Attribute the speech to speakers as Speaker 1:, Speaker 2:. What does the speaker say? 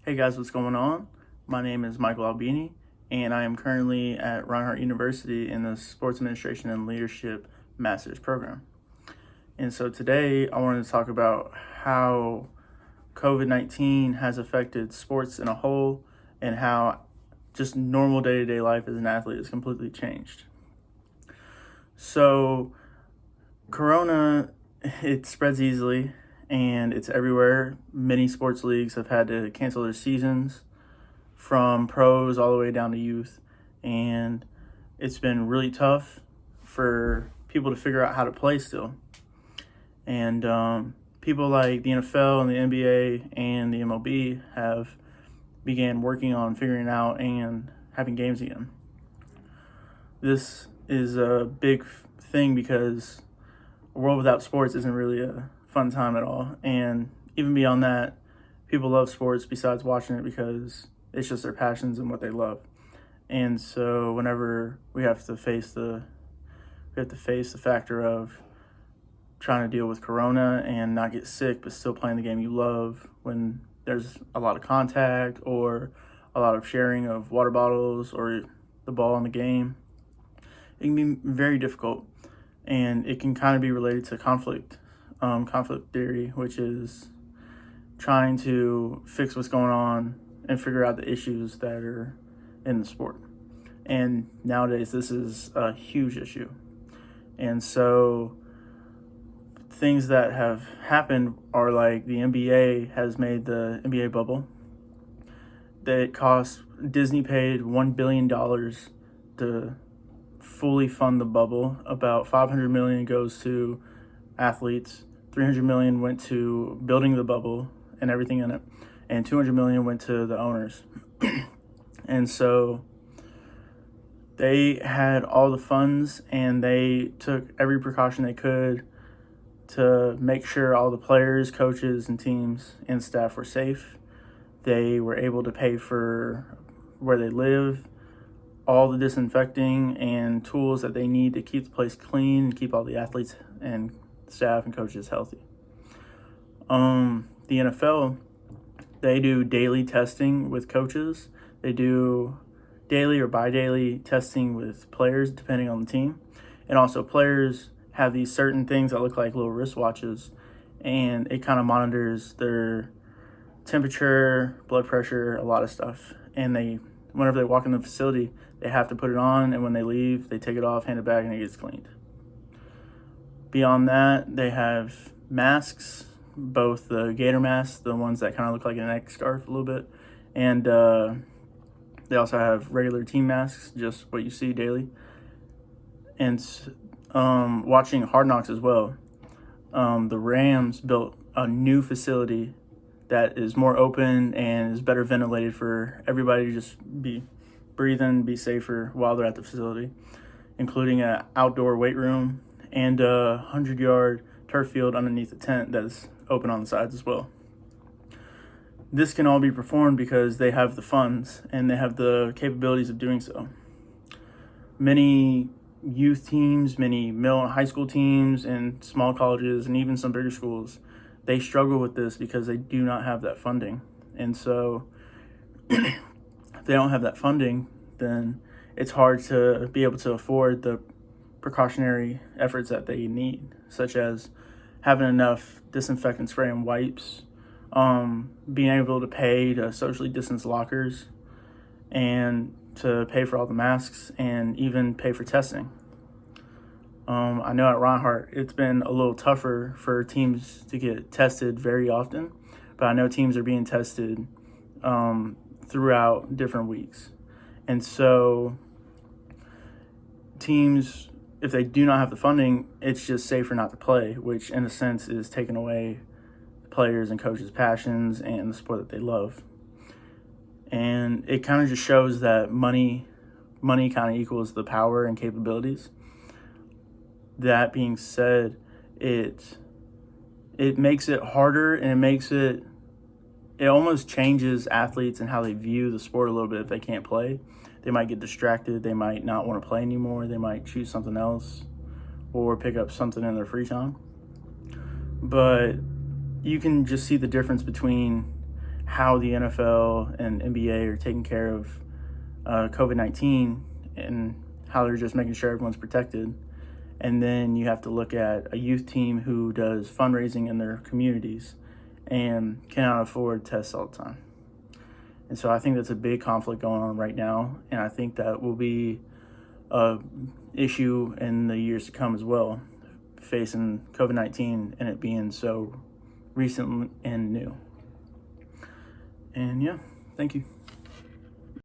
Speaker 1: Hey guys, what's going on? My name is Michael Albini, and I am currently at Reinhardt University in the Sports Administration and Leadership Master's Program. And so today I wanted to talk about how COVID-19 has affected sports in a whole and how just normal day-to-day life as an athlete has completely changed. So, Corona, it spreads easily and it's everywhere. Many sports leagues have had to cancel their seasons, from pros all the way down to youth, and it's been really tough for people to figure out how to play still. And people like the NFL and the NBA and the MLB have began working on figuring out and having games again. This is a big thing because a world without sports isn't really a fun time at all. And even beyond that, people love sports besides watching it because it's just their passions and what they love. And so whenever we have to face the factor of trying to deal with Corona and not get sick but still playing the game you love, when there's a lot of contact or a lot of sharing of water bottles or the ball in the game, it can be very difficult. And it can kind of be related to conflict theory, which is trying to fix what's going on and figure out the issues that are in the sport. And nowadays, this is a huge issue. And so things that have happened are like the NBA has made the NBA bubble. That cost Disney paid $1 billion to fully fund the bubble. About $500 million goes to athletes, $300 million went to building the bubble and everything in it, and $200 million went to the owners. And so they had all the funds and they took every precaution they could to make sure all the players, coaches, and teams and staff were safe. They were able to pay for where they live, all the disinfecting and tools that they need to keep the place clean and keep all the athletes and staff and coaches healthy. The NFL, they do daily testing with coaches. They do daily or bi-daily testing with players depending on the team. And also players have these certain things that look like little wristwatches, and it kind of monitors their temperature, blood pressure, a lot of stuff. And whenever they walk in the facility, they have to put it on, and when they leave, they take it off, hand it back, and it gets cleaned. Beyond that, they have masks, both the gator masks, the ones that kind of look like a neck scarf a little bit, and they also have regular team masks, just what you see daily. And watching Hard Knocks as well, the Rams built a new facility that is more open and is better ventilated for everybody to just be breathing, be safer while they're at the facility, including an outdoor weight room and a 100-yard turf field underneath the tent that's open on the sides as well. This can all be performed because they have the funds and they have the capabilities of doing so. Many youth teams, many middle and high school teams, and small colleges, and even some bigger schools, they struggle with this because they do not have that funding. And so if they don't have that funding, then it's hard to be able to afford the precautionary efforts that they need, such as having enough disinfectant spray and wipes, being able to pay to socially distance lockers, and to pay for all the masks, and even pay for testing. I know at Reinhardt, it's been a little tougher for teams to get tested very often, but I know teams are being tested throughout different weeks. And so teams, if they do not have the funding, it's just safer not to play, which in a sense is taking away players and coaches' passions and the sport that they love. And it kind of just shows that money kind of equals the power and capabilities. That being said, it makes it harder, and it almost changes athletes and how they view the sport a little bit. If they can't play, they might get distracted. They might not want to play anymore. They might choose something else or pick up something in their free time. But you can just see the difference between how the NFL and NBA are taking care of COVID-19 and how they're just making sure everyone's protected. And then you have to look at a youth team who does fundraising in their communities and cannot afford tests all the time. And so I think that's a big conflict going on right now, and I think that will be a issue in the years to come as well, facing COVID-19 and it being so recent and new. And yeah, thank you.